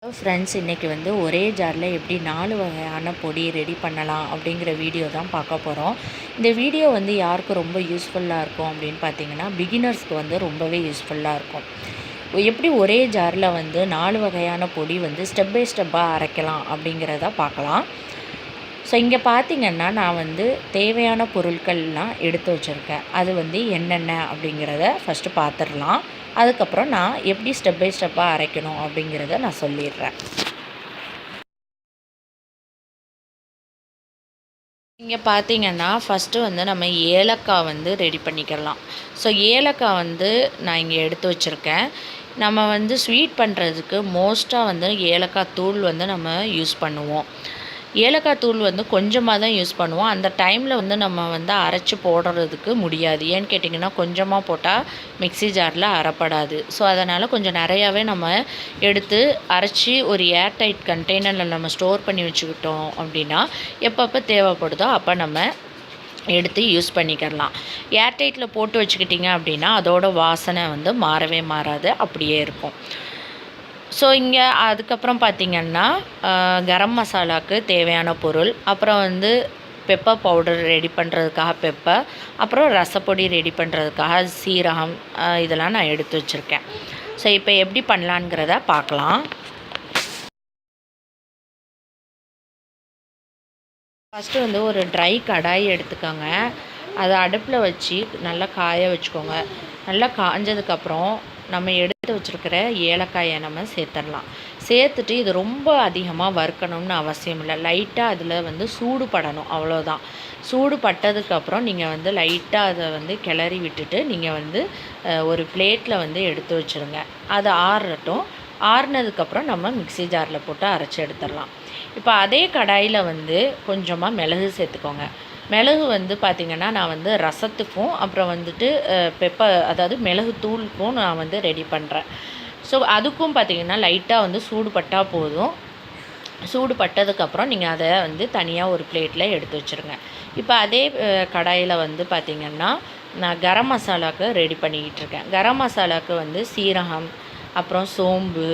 Friends, இன்றைக்கி வந்து ஒரே ஜாரில் எப்படி 4 வகையான பொடி ரெடி பண்ணலாம் அப்படிங்கிற வீடியோ தான் பார்க்க போகிறோம். இந்த வீடியோ வந்து யாருக்கு ரொம்ப யூஸ்ஃபுல்லாக இருக்கும் அப்படின்னு பார்த்தீங்கன்னா, பிகினர்ஸ்க்கு வந்து ரொம்பவே யூஸ்ஃபுல்லாக இருக்கும். எப்படி ஒரே ஜாரில் வந்து 4 வகையான பொடி வந்து ஸ்டெப் பை ஸ்டெப்பாக அரைக்கலாம் அப்படிங்கிறத பார்க்கலாம். ஸோ இங்கே பார்த்திங்கன்னா, நான் வந்து தேவையான பொருட்கள்லாம் எடுத்து வச்சுருக்கேன். அது வந்து என்னென்ன அப்படிங்கிறத ஃபஸ்ட்டு பார்த்துடலாம். அதுக்கப்புறம் நான் எப்படி ஸ்டெப் பை ஸ்டெப்பாக அரைக்கணும் அப்படிங்கிறத நான் சொல்லிடுறேன். இங்கே பார்த்திங்கன்னா, ஃபஸ்ட்டு வந்து நம்ம ஏலக்காய் வந்து ரெடி பண்ணிக்கலாம். ஸோ ஏலக்காய் வந்து நான் இங்கே எடுத்து வச்சுருக்கேன். நம்ம வந்து ஸ்வீட் பண்ணுறதுக்கு மோஸ்ட்டாக வந்து ஏலக்காய் தூள் வந்து நம்ம யூஸ் பண்ணுவோம். ஏலக்காய் தூள் வந்து கொஞ்சமாக தான் யூஸ் பண்ணுவோம். அந்த டைமில் வந்து நம்ம வந்து அரைச்சி போடுறதுக்கு முடியாது. ஏன்னு கேட்டிங்கன்னா, கொஞ்சமாக போட்டால் மிக்ஸி ஜாரில் அரைப்படாது. ஸோ அதனால் கொஞ்சம் நிறையாவே நம்ம எடுத்து அரைச்சி ஒரு ஏர்டைட் கண்டெய்னரில் நம்ம ஸ்டோர் பண்ணி வச்சுக்கிட்டோம் அப்படின்னா, எப்பப்போ தேவைப்படுதோ அப்போ நம்ம எடுத்து யூஸ் பண்ணிக்கிடலாம். ஏர்டைட்டில் போட்டு வச்சுக்கிட்டிங்க அப்படின்னா அதோட வாசனை வந்து மாறவே மாறாது, அப்படியே இருக்கும். ஸோ இங்கே அதுக்கப்புறம் பார்த்திங்கன்னா, கரம் மசாலாவுக்கு தேவையான பொருள், அப்புறம் வந்து பெப்பர் பவுடர் ரெடி பண்ணுறதுக்காக பெப்பர், அப்புறம் ரசப்பொடி ரெடி பண்ணுறதுக்காக சீரகம், இதெல்லாம் நான் எடுத்து வச்சுருக்கேன். ஸோ இப்போ எப்படி பண்ணலாங்கிறத பார்க்கலாம். ஃபஸ்ட்டு வந்து ஒரு ட்ரை கடாய் எடுத்துக்கோங்க. அதை அடுப்பில் வச்சு நல்லா காய வச்சுக்கோங்க. நல்லா காஞ்சதுக்கப்புறம் நம்ம எடுத்து வச்சுருக்கிற ஏலக்காயை நம்ம சேர்த்துடலாம். சேர்த்துட்டு இது ரொம்ப அதிகமாக வறுக்கணும்னு அவசியம் இல்லை. லைட்டாக அதில் வந்து சூடு படணும், அவ்வளோதான். சூடு பட்டதுக்கப்புறம் நீங்கள் வந்து லைட்டாக அதை வந்து கிளறி விட்டுட்டு நீங்கள் வந்து ஒரு பிளேட்டில் வந்து எடுத்து வச்சுருங்க. அது ஆறட்டும். ஆறுனதுக்கப்புறம் நம்ம மிக்ஸி ஜாரில் போட்டு அரைச்சி எடுத்துடலாம். இப்போ அதே கடாயில் வந்து கொஞ்சமாக மிளகு சேர்த்துக்கோங்க. மிளகு வந்து பார்த்திங்கன்னா, நான் வந்து ரசத்துக்கும் அப்புறம் வந்துட்டு அதாவது மிளகு தூளுக்கும் நான் வந்து ரெடி பண்ணுறேன். ஸோ அதுக்கும் பார்த்திங்கன்னா லைட்டாக வந்து சூடு பட்டால் போதும். சூடு பட்டதுக்கப்புறம் நீங்கள் அதை வந்து தனியாக ஒரு பிளேட்டில் எடுத்து வச்சுருங்க. இப்போ அதே கடாயில் வந்து பார்த்திங்கன்னா, நான் கரம் மசாலாவுக்கு ரெடி பண்ணிக்கிட்டு இருக்கேன். கரம் மசாலாவுக்கு வந்து சீரகம், அப்புறம் சோம்பு,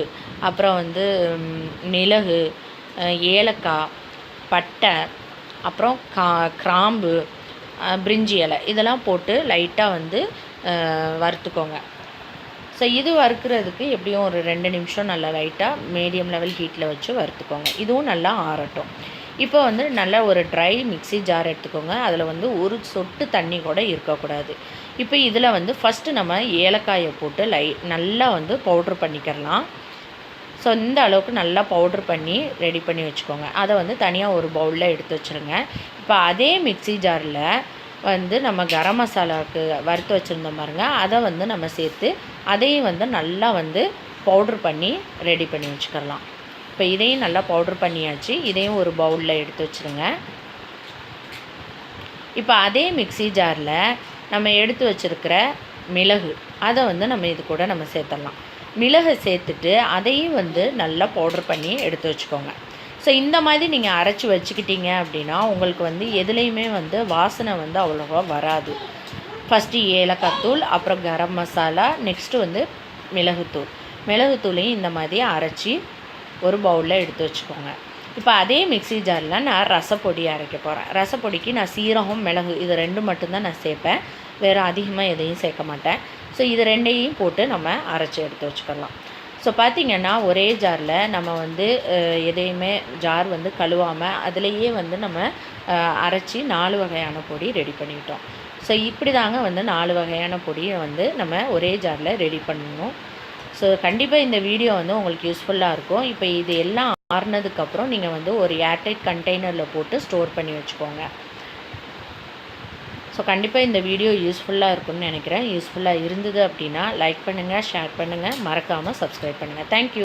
அப்புறம் வந்து மிளகு, ஏலக்காய், பட்டை, அப்புறம் கிராம்பு, பிரிஞ்சி இலை, இதெல்லாம் போட்டு லைட்டாக வந்து வறுத்துக்கோங்க. ஸோ இது வறுக்கிறதுக்கு எப்படியும் ஒரு 2 நிமிஷம் நல்லா லைட்டாக மீடியம் லெவல் ஹீட்டில் வச்சு வறுத்துக்கோங்க. இதுவும் நல்லா ஆறட்டும். இப்போ வந்து நல்லா ஒரு ட்ரை மிக்ஸி ஜார் எடுத்துக்கோங்க. அதில் வந்து ஒரு சொட்டு தண்ணி கூட இருக்கக்கூடாது. இப்போ இதில் வந்து ஃபஸ்ட்டு நம்ம ஏலக்காயை போட்டு நல்லா வந்து பவுட்ரு பண்ணிக்கிறலாம். ஸோ இந்த அளவுக்கு நல்லா பவுட்ரு பண்ணி ரெடி பண்ணி வச்சுக்கோங்க. அதை வந்து தனியாக ஒரு பவுலில் எடுத்து வச்சுருங்க. இப்போ அதே மிக்ஸி ஜாரில் வந்து நம்ம கரம் மசாலாவுக்கு வறுத்து வச்சுருந்தோம் பாருங்க, அதை வந்து நம்ம சேர்த்து அதையும் வந்து நல்லா வந்து பவுட்ரு பண்ணி ரெடி பண்ணி வச்சுக்கலாம். இப்போ இதையும் நல்லா பவுட்ரு பண்ணியாச்சு. இதையும் ஒரு பவுலில் எடுத்து வச்சுருங்க. இப்போ அதே மிக்ஸி ஜாரில் நம்ம எடுத்து வச்சுருக்கிற மிளகு, அதை வந்து நம்ம இது கூட நம்ம சேர்த்துடலாம். மிளகை சேர்த்துட்டு அதையும் வந்து நல்லா பவுட்ரு பண்ணி எடுத்து வச்சுக்கோங்க. ஸோ இந்த மாதிரி நீங்கள் அரைச்சி வச்சுக்கிட்டீங்க அப்படின்னா உங்களுக்கு வந்து எதுலேயுமே வந்து வாசனை வந்து அவ்வளோவா வராது. ஃபஸ்ட்டு ஏலக்காய் தூள், அப்புறம் கரம் மசாலா, நெக்ஸ்ட்டு வந்து மிளகுத்தூளையும் இந்த மாதிரி அரைச்சி ஒரு பவுலில் எடுத்து வச்சுக்கோங்க. இப்போ அதே மிக்ஸி ஜாரில் நான் ரசப்பொடி அரைக்க போகிறேன். ரசப்பொடிக்கு நான் சீரகம், மிளகு இது 2 மட்டும்தான் நான் சேர்ப்பேன். வேறு அதிகமாக எதையும் சேர்க்க மாட்டேன். ஸோ இது 2ஐயும் போட்டு நம்ம அரைச்சி எடுத்து வச்சுக்கலாம். ஸோ பார்த்திங்கன்னா, ஒரே ஜாரில் நம்ம வந்து எதையுமே ஜார் வந்து கழுவாமல் அதிலேயே வந்து நம்ம அரைச்சி 4 வகையான பொடி ரெடி பண்ணிக்கிட்டோம். ஸோ இப்படி தாங்க வந்து 4 வகையான பொடியை வந்து நம்ம ஒரே ஜாரில் ரெடி பண்ணணும். ஸோ கண்டிப்பாக இந்த வீடியோ வந்து உங்களுக்கு யூஸ்ஃபுல்லாக இருக்கும். இப்போ இது எல்லாம் ஆறுனதுக்கப்புறம் நீங்கள் வந்து ஒரு ஏர்டைட் கண்டெய்னரில் போட்டு ஸ்டோர் பண்ணி வச்சுக்கோங்க. ஸோ கண்டிப்பாக இந்த வீடியோ யூஸ்ஃபுல்லாக இருக்கும்னு நினைக்கிறேன். யூஸ்ஃபுல்லாக இருந்தது அப்படின்னா லைக் பண்ணுங்கள், ஷேர் பண்ணுங்கள், மறக்காமல் சப்ஸ்கிரைப் பண்ணுங்கள். தேங்க்யூ.